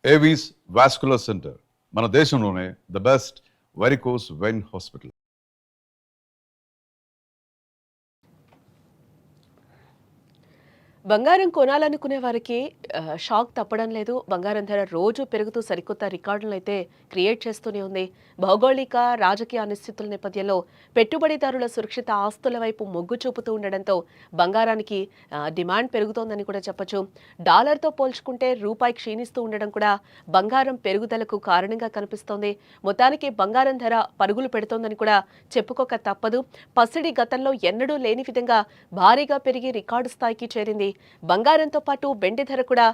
Avis vascular centre మన దేశంలోనే the best varicose vein hospital. బంగారం కొనాలనుకునే వారికి షాక్ తప్పడం లేదు. బంగారం ధర రోజు పెరుగుతూ సరికొత్త రికార్డులనైతే క్రియేట్ చేస్తూనే ఉంది. భౌగోళిక, రాజకీయ అనిశ్చితుల నేపథ్యంలో పెట్టుబడిదారుల సురక్షిత ఆస్తుల వైపు మొగ్గు చూపుతూ ఉండడంతో బంగారానికి డిమాండ్ పెరుగుతోందని కూడా చెప్పొచ్చు. డాలర్తో పోల్చుకుంటే రూపాయి క్షీణిస్తూ ఉండడం కూడా బంగారం పెరుగుదలకు కారణంగా కనిపిస్తోంది. మొత్తానికి బంగారం ధర పరుగులు పెడుతోందని కూడా చెప్పుకోక తప్పదు. పసిడి గతంలో ఎన్నడూ లేని విధంగా భారీగా పెరిగి రికార్డు స్థాయికి చేరింది. బంగారంతో పాటు వెండి ధర కూడా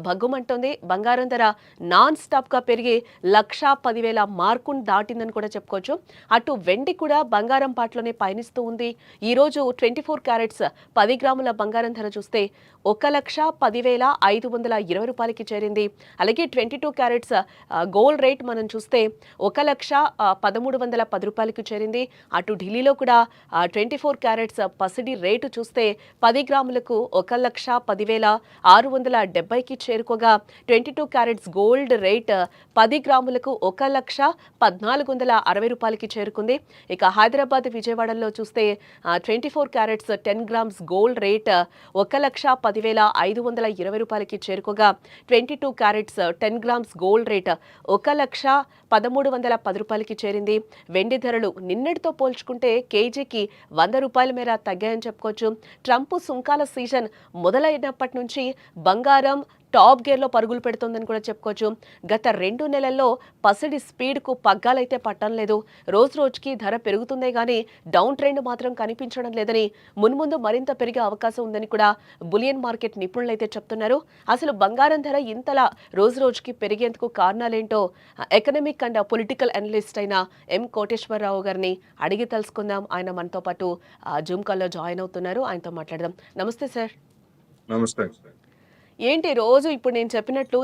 భగ్గుమంటోంది. బంగారం ధర నాన్ స్టాప్ గా పెరిగి 1,10,000 మార్కును దాటిందని కూడా చెప్పుకోవచ్చు. అటు వెండి కూడా బంగారం పాటలోనే పయనిస్తూ ఉంది. ఈ రోజు 24 క్యారెట్స్ 10 గ్రాముల బంగారం ధర చూస్తే 1,10,520 రూపాయలకి చేరింది. అలాగే 22 క్యారెట్స్ గోల్డ్ రేట్ మనం చూస్తే 1,1310 రూపాయలకి చేరింది. అటు ఢిల్లీలో కూడా 24 క్యారెట్స్ పసిడి రేటు చూస్తే 10 గ్రాములకు 1,10,670కి చేరుకోగా 22 క్యారెట్స్ గోల్డ్ రేట్ 10 గ్రాములకు 1,1460 రూపాయలకి చేరుకుంది. ఇక హైదరాబాద్, విజయవాడలో చూస్తే 24 క్యారెట్స్ 10 గ్రామ్స్ గోల్డ్ రేట్ 1,10,520 రూపాయలకి చేరుకోగా 22 క్యారెట్స్ 10 గ్రామ్స్ గోల్డ్ రేట్ 1,1310 రూపాయలకి చేరింది. వెండి ధరలు నిన్నటితో పోల్చుకుంటే కేజీకి 100 రూపాయల మేర తగ్గాయని చెప్పుకోవచ్చు. ట్రంప్ సుంకాల సీజన్ మొదలైనప్పటి నుంచి బంగారం టాప్ గేర్లో పరుగులు పెడుతోందని కూడా చెప్పుకోవచ్చు. గత 2 నెలల్లో పసిడి స్పీడ్కు పగ్గాలైతే పట్టడం లేదు. రోజు రోజుకి ధర పెరుగుతుందే గానీ డౌన్ ట్రెండ్ మాత్రం కనిపించడం లేదని, మున్ముందు మరింత పెరిగే అవకాశం ఉందని కూడా బులియన్ మార్కెట్ నిపుణులైతే చెప్తున్నారు. అసలు బంగారం ధర ఇంతలా రోజు రోజుకి పెరిగేందుకు కారణాలేంటో ఎకనామిక్ అండ్ పొలిటికల్ అనలిస్ట్ అయిన ఎం కోటేశ్వరరావు గారిని అడిగి తెలుసుకుందాం. ఆయన మనతో పాటు జూమ్ కాల్లో జాయిన్ అవుతున్నారు. ఆయనతో మాట్లాడదాం. నమస్తే సార్. నమస్తే. ఏంటి రోజు ఇప్పుడు నేను చెప్పినట్టు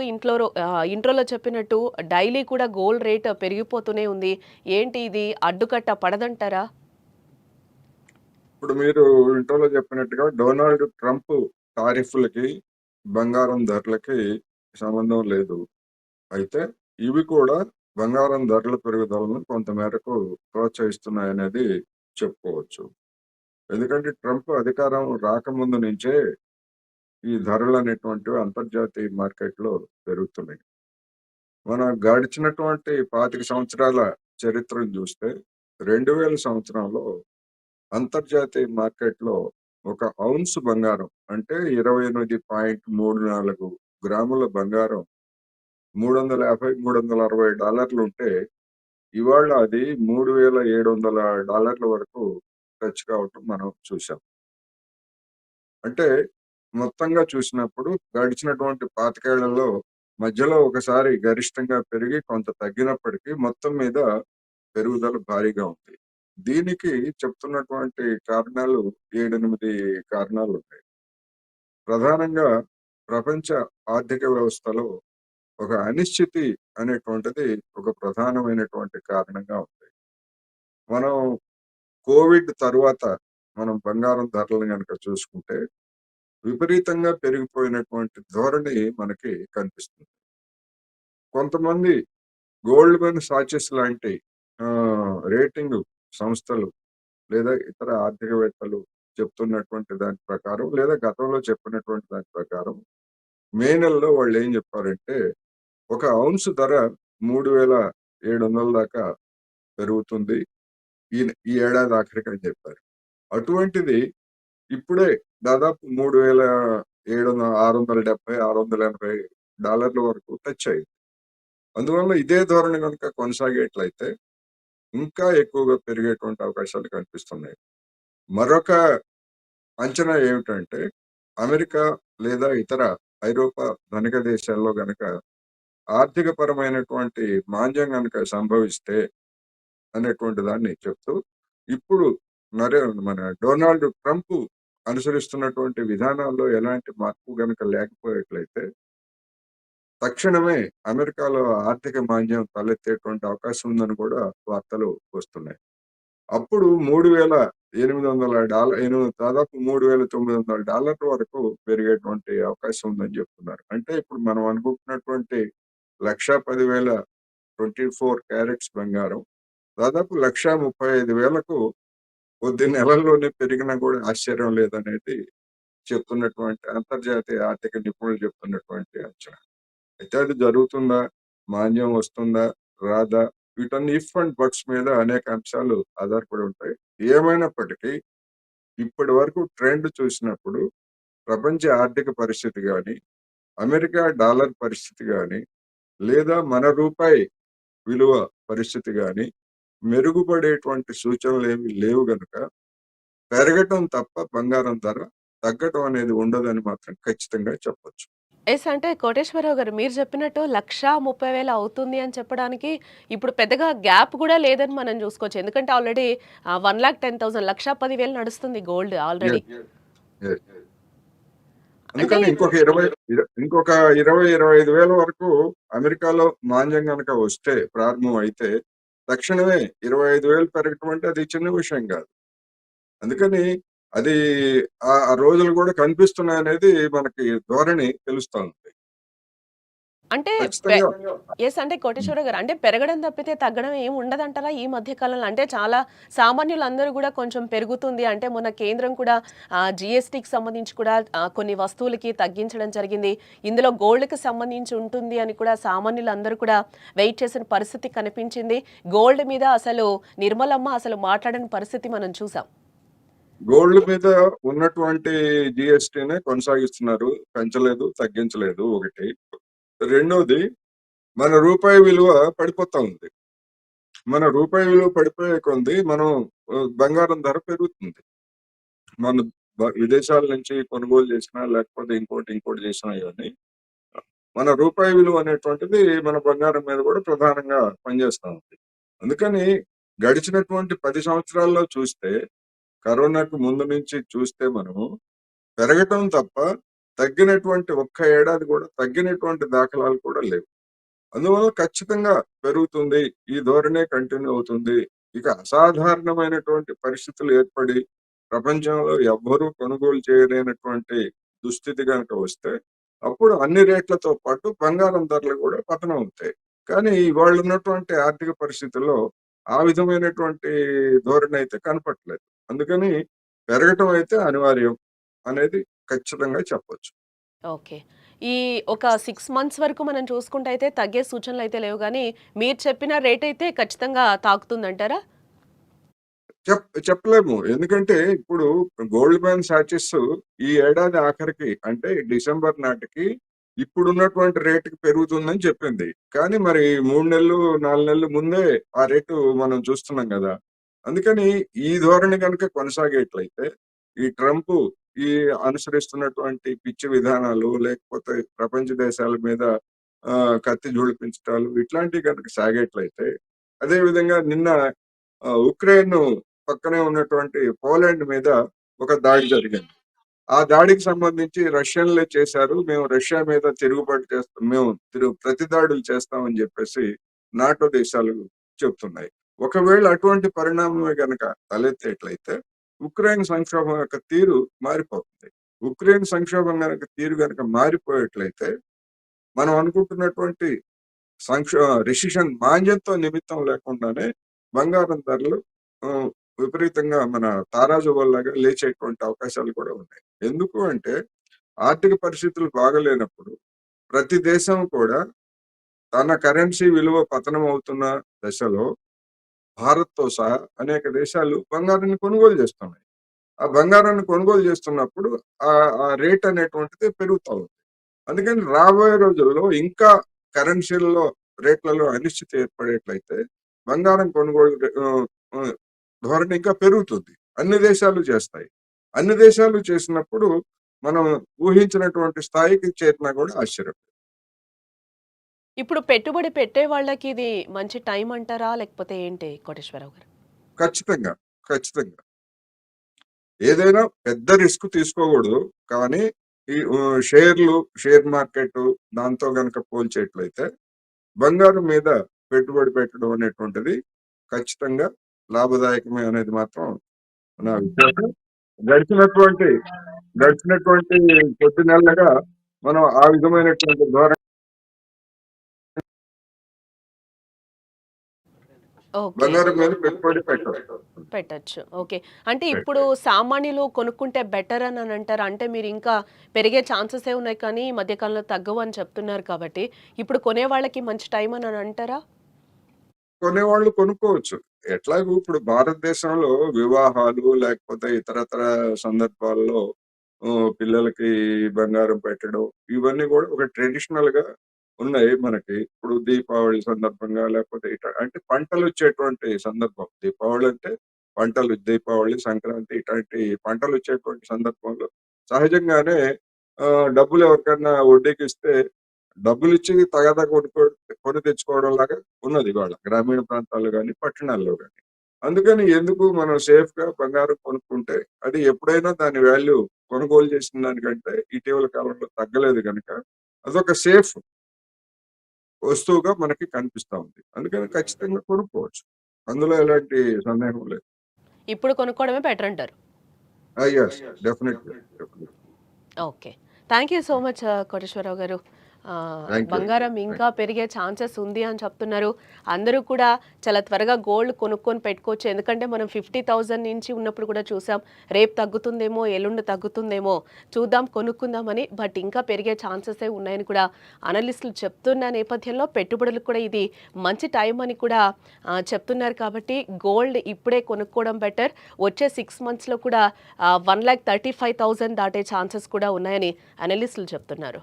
ఇంట్రోలో చెప్పినట్టు డైలీ కూడా గోల్డ్ రేట్ పెరిగిపోతూనే ఉంది. ఏంటి ఇది అడ్డుకట్ట పడదంటారా? ఇప్పుడు మీరు ఇంట్రోలో చెప్పినట్టుగా డొనాల్డ్ ట్రంప్ టారిఫ్లకి బంగారం ధరలకి సంబంధం లేదు. అయితే ఇవి కూడా బంగారం ధరల పెరుగుదలను కొంతమేరకు ప్రోత్సహిస్తున్నాయనేది చెప్పుకోవచ్చు. ఎందుకంటే ట్రంప్ అధికారం రాకముందు నుంచే ఈ ధరలు అనేటువంటివి అంతర్జాతీయ మార్కెట్లో పెరుగుతున్నాయి. మన గడిచినటువంటి 25 సంవత్సరాల చరిత్రను చూస్తే 2000 సంవత్సరంలో అంతర్జాతీయ మార్కెట్లో ఒక ఔన్స్ బంగారం అంటే 28.34 గ్రాముల బంగారం $350-360 ఉంటే ఇవాళ అది $3,700 వరకు టచ్ కావటం మనం చూసాం. అంటే మొత్తంగా చూసినప్పుడు గడిచినటువంటి 25 ఏళ్లలో మధ్యలో ఒకసారి గరిష్టంగా పెరిగి కొంత తగ్గినప్పటికీ మొత్తం మీద పెరుగుదల భారీగా ఉంది. దీనికి చెప్తున్నటువంటి కారణాలు 7-8 కారణాలు ఉన్నాయి. ప్రధానంగా ప్రపంచ ఆర్థిక వ్యవస్థలో ఒక అనిశ్చితి అనేటువంటిది ఒక ప్రధానమైనటువంటి కారణంగా ఉంది. మనం కోవిడ్ తరువాత మనం బంగారం ధరలను కనుక చూసుకుంటే విపరీతంగా పెరిగిపోయినటువంటి ధోరణి మనకి కనిపిస్తుంది. కొంతమంది గోల్డ్‌మెన్ సాచెస్ లాంటి రేటింగ్ సంస్థలు లేదా ఇతర ఆర్థికవేత్తలు చెప్తున్నటువంటి దాని ప్రకారం లేదా గతంలో చెప్పినటువంటి దాని ప్రకారం మే నెలలో వాళ్ళు ఏం చెప్పారంటే ఒక ఔన్స్ ధర 3,700 దాకా పెరుగుతుంది ఈ ఏడాది ఆఖరికి అని చెప్పారు. అటువంటిది ఇప్పుడే దాదాపు 3,670, $680 వరకు టచ్ అయింది. అందువల్ల ఇదే ధోరణి కనుక కొనసాగేట్లయితే ఇంకా ఎక్కువగా పెరిగేటువంటి అవకాశాలు కనిపిస్తున్నాయి. మరొక అంచనా ఏమిటంటే అమెరికా లేదా ఇతర ఐరోపా ధనిక దేశాల్లో గనక ఆర్థిక పరమైనటువంటి మాంద్యం గనక సంభవిస్తే అనేటువంటి దాన్ని చెప్తూ ఇప్పుడు మన డొనాల్డ్ ట్రంప్ అనుసరిస్తున్నటువంటి విధానాల్లో ఎలాంటి మార్పు గనక లేకపోయేట్లయితే తక్షణమే అమెరికాలో ఆర్థిక మాంద్యం తలెత్తేటువంటి అవకాశం ఉందని కూడా వార్తలు వస్తున్నాయి. అప్పుడు దాదాపు $3,900 వరకు పెరిగేటువంటి అవకాశం ఉందని చెప్తున్నారు. అంటే ఇప్పుడు మనం అనుకుంటున్నటువంటి 1,10,000 24 క్యారెట్స్ బంగారం దాదాపు 1,35,000కు కొద్ది నెలల్లోనే పెరిగినా కూడా ఆశ్చర్యం లేదనేది చెప్తున్నటువంటి అంతర్జాతీయ ఆర్థిక నిపుణులు చెప్తున్నటువంటి అంచనా. అయితే అది జరుగుతుందా? మాంద్యం వస్తుందా? రాదా? వీటన్ని ఇఫ్ అండ్ బట్స్ మీద అనేక అంశాలు ఆధారపడి ఉంటాయి. ఏమైనప్పటికీ ఇప్పటి వరకు ట్రెండ్ చూసినప్పుడు ప్రపంచ ఆర్థిక పరిస్థితి గాని, అమెరికా డాలర్ పరిస్థితి గాని, లేదా మన రూపాయి విలువ పరిస్థితి గాని మెరుగుపడేటువంటి సూచనలేమి లేవు గనుక పెరగటం తప్ప బంగారం ధర తగ్గటం అనేది ఉండదని మాత్రం ఖచ్చితంగా చెప్పొచ్చు. ఎస్ అంటే కోటేశ్వరరావు గారు మీరు చెప్పినట్టు 1,30,000 అవుతుంది అని చెప్పడానికి ఇప్పుడు పెద్దగా గ్యాప్ కూడా లేదని మనం చూసుకోవచ్చు. ఎందుకంటే ఆల్రెడీ 1,10,000 1,10,000 నడుస్తుంది గోల్డ్ ఆల్రెడీ. Yes, yes. అంటే అందుకని ఇంకొక 20,000-25,000 వరకు అమెరికాలో మాంద్యం గనక వస్తే ప్రారంభం అయితే తక్షణమే 25,000 పెరగటం అంటే అది చిన్న విషయం కాదు. అందుకని అది ఆ రోజులు కూడా కనిపిస్తున్నాయనేది మనకి ధోరణి తెలుస్తా ఉంది. అంటే ఖచ్చితంగా. ఎస్ అంటే కోటేశ్వరరావు గారు అంటే పెరగడం తప్పితే తగ్గడం ఏమి ఉండదంటారా ఈ మధ్య కాలంలో? అంటే చాలా సామాన్యులందరూ కూడా కొంచెం పెరుగుతుంది అంటే మొన్న కేంద్రం కూడా జీఎస్టీకి సంబంధించి కూడా కొన్ని వస్తువులకి తగ్గించడం జరిగింది. ఇందులో గోల్డ్కి సంబంధించి ఉంటుంది అని కూడా సామాన్యులందరూ కూడా వెయిట్ చేసిన పరిస్థితి కనిపించింది. గోల్డ్ మీద అసలు నిర్మలమ్మ అసలు మాట్లాడని పరిస్థితి మనం చూసాం. గోల్డ్ మీద ఉన్నటువంటి జిఎస్టీనే కొనసాగిస్తున్నారు. పెంచలేదు, తగ్గించలేదు ఒకటి. రెండోది మన రూపాయి విలువ పడిపోతా ఉంది. మన రూపాయి విలువ పడిపోయే కొంది మనం బంగారం ధర పెరుగుతుంది. మన విదేశాల నుంచి కొనుగోలు చేసినా లేకపోతే ఇంకోటి చేసినా కానీ మన రూపాయి విలువ అనేటువంటిది మన బంగారం మీద కూడా ప్రధానంగా పనిచేస్తా ఉంది. అందుకని గడిచినటువంటి 10 సంవత్సరాల్లో చూస్తే కరోనాకు ముందు నుంచి చూస్తే మనము పెరగటం తప్ప తగ్గినటువంటి ఒక్క ఏడాది కూడా తగ్గినటువంటి దాఖలాలు కూడా లేవు. అందువల్ల ఖచ్చితంగా పెరుగుతుంది. ఈ ధోరణే కంటిన్యూ అవుతుంది. ఇక అసాధారణమైనటువంటి పరిస్థితులు ఏర్పడి ప్రపంచంలో ఎవ్వరూ కొనుగోలు చేయలేనటువంటి దుస్థితి గనక వస్తే అప్పుడు అన్ని రేట్లతో పాటు బంగారం ధరలు కూడా పతనం అవుతాయి. కానీ ఇవాళ ఉన్నటువంటి ఆర్థిక పరిస్థితుల్లో ఆ విధమైనటువంటి ధోరణి అయితే కనపట్లేదు. అందుకని పెరగటం అయితే అనివార్యం అనేది ఖచ్చితంగా చెప్పొచ్చు. ఓకే. ఈ ఒక 6 మంత్స్ వరకు మనం చూసుకుంటే అయితే తగ్గే సూచనలయితే లేవు గానీ, మీరు చెప్పిన రేటయితే ఖచ్చితంగా తాకుతుందంటారా? చెప్పలేము. ఎందుకంటే ఇప్పుడు గోల్డ్‌మ్యాన్ సాచిస్ ఈ ఏడాది ఆఖరికి అంటే డిసెంబర్ నాటికి ఇప్పుడున్నటువంటి రేటుకి పెరుగుతుందని చెప్పింది. కానీ మరి 3 నెలలు, 4 నెలలు ముందే ఆ రేటు మనం చూస్తున్నాం గదా! అందుకని ఈ ధోరణి గనుక కొనసాగేట్లయితే ఈ ట్రంప్ ఈ అనుసరిస్తున్నటువంటి పిచ్చి విధానాలు లేకపోతే ప్రపంచ దేశాల మీద కత్తి జూళిపించటాలు ఇట్లాంటివి గనుక సాగేట్లయితే అదే విధంగా నిన్న ఉక్రెయిన్ పక్కనే ఉన్నటువంటి పోలాండ్ మీద ఒక దాడి జరిగింది. ఆ దాడికి సంబంధించి రష్యన్లే చేశారు. మేము రష్యా మీద తిరుగుబాటు చేస్తాం. మేము ప్రతి దాడులు చేస్తామని చెప్పేసి నాటో దేశాలు చెప్తున్నాయి. ఒకవేళ అటువంటి పరిణామమే గనక తలెత్తేట్లయితే ఉక్రెయిన్ సంక్షోభం యొక్క తీరు మారిపోతుంది. ఉక్రెయిన్ సంక్షోభం తీరు గనక మారిపోయేట్లయితే మనం అనుకుంటున్నటువంటి రెసిషన్ మాంద్యంతో నిమిత్తం లేకుండానే బంగారం ధరలు ఆహ్, విపరీతంగా మన తారాజువ్వల్లాగా లేచేటువంటి అవకాశాలు కూడా ఉన్నాయి. ఎందుకు అంటే ఆర్థిక పరిస్థితులు బాగాలేనప్పుడు ప్రతి దేశం కూడా తన కరెన్సీ విలువ పతనం అవుతున్న దశలో భారత్‌తో సహా అనేక దేశాలు బంగారాన్ని కొనుగోలు చేస్తున్నాయి. ఆ బంగారాన్ని కొనుగోలు చేస్తున్నప్పుడు ఆ రేట్ అనేటువంటిది పెరుగుతా ఉంది. అందుకని రాబోయే రోజుల్లో ఇంకా కరెన్సీలలో రేట్లలో అనిశ్చితి ఏర్పడేట్లయితే బంగారం కొనుగోలు ధోరణి ఇంకా పెరుగుతుంది. అన్ని దేశాలు చేస్తాయి. అన్ని దేశాలు చేసినప్పుడు మనం ఊహించినటువంటి స్థాయికి చేరినా కూడా ఆశ్చర్యం. ఇప్పుడు పెట్టుబడి పెట్టే వాళ్ళకి ఇది మంచి టైం అంటారా? లేకపోతే ఏంటి కోటేశ్వరరావు గారు? ఖచ్చితంగా. ఖచ్చితంగా. ఏదైనా పెద్ద రిస్క్ తీసుకోకూడదు. కానీ ఈ షేర్ మార్కెట్ దాంతో గనక పోల్చేట్లయితే బంగారం మీద పెట్టుబడి పెట్టడం అనేటువంటిది ఖచ్చితంగా లాభదాయకమే అనేది మాత్రం నా విశ్వాసం. గడిచినటువంటి గడిచినటువంటి కొద్ది నెలలుగా మనం ఆ విధమైనటువంటి ధోరణి ఓకే. బంగారం మీద పెట్టుబడి పెట్టరు. పెట్టొచ్చు. ఓకే. అంటే ఇప్పుడు సామాన్యులు కొనుక్కుంటే బెటర్ అని అంటారా? అంటే మీరు ఇంకా పెరిగే ఛాన్సెసే ఉన్నాయి కానీ ఈ మధ్య కాలంలో తగ్గవు అని చెప్తున్నారు కాబట్టి, ఇప్పుడు కొనేవాళ్ళకి మంచి టైం అని అంటారా? కొనేవాళ్ళు కొనుక్కోవచ్చు. ఎట్లాగూ ఇప్పుడు భారతదేశంలో వివాహాలు లేకపోతే ఇతరతర సందర్భాల్లో పిల్లలకి బంగారం పెట్టడం ఇవన్నీ గూడా ఒక ట్రెడిషనల్‌గా ఉన్నాయి మనకి. ఇప్పుడు దీపావళి సందర్భంగా లేకపోతే అంటే పంటలొచ్చేటువంటి సందర్భం. దీపావళి అంటే పంటలు దీపావళి, సంక్రాంతి ఇట్లాంటి పంటలొచ్చేటువంటి సందర్భంలో సహజంగానే డబ్బులు ఎవరికన్నా వడ్డీకిస్తే డబ్బులిచ్చి తగాదా కొని తెచ్చుకోవడంలాగా ఉన్నది ఇవాళ. గ్రామీణ ప్రాంతాల్లో గాని, పట్టణాల్లో గాని. అందుకని ఎందుకు మనం సేఫ్‌గా బంగారం కొనుక్కుంటే, అది ఎప్పుడైనా దాని వాల్యూ కొనుగోలు చేసిన దానికంటే ఇటీవల కాలంలో తగ్గలేదు గనక, అదొక సేఫ్ వస్తువుగా మనకి కనిపిస్తా ఉంది. అందుకని ఖచ్చితంగా కొనుక్కోవచ్చు. అందులో ఎలాంటి సందేహం లేదు. ఇప్పుడు కొనుక్కోవడమే బెటర్ అంటారు. Yes. Definitely. Definitely. Okay. Thank you so much Koteswararao గారు. Thank you. బంగారం ఇంకా పెరిగే ఛాన్సెస్ ఉంది అని చెప్తున్నారు. అందరూ కూడా చాలా త్వరగా గోల్డ్ కొనుక్కొని పెట్టుకోవచ్చు. ఎందుకంటే మనం 50,000 నుంచి ఉన్నప్పుడు కూడా చూసాం. రేపు తగ్గుతుందేమో, ఎల్లుండి తగ్గుతుందేమో చూద్దాం కొనుక్కుందామని. బట్ ఇంకా పెరిగే ఛాన్సెసే ఉన్నాయని కూడా అనలిస్టులు చెప్తున్న నేపథ్యంలో పెట్టుబడులకు కూడా ఇది మంచి టైం అని కూడా చెప్తున్నారు కాబట్టి గోల్డ్ ఇప్పుడే కొనుక్కోవడం బెటర్. వచ్చే 6 మంత్స్‌లో కూడా 1,35,000 దాటే ఛాన్సెస్ కూడా ఉన్నాయని అనలిస్టులు చెప్తున్నారు.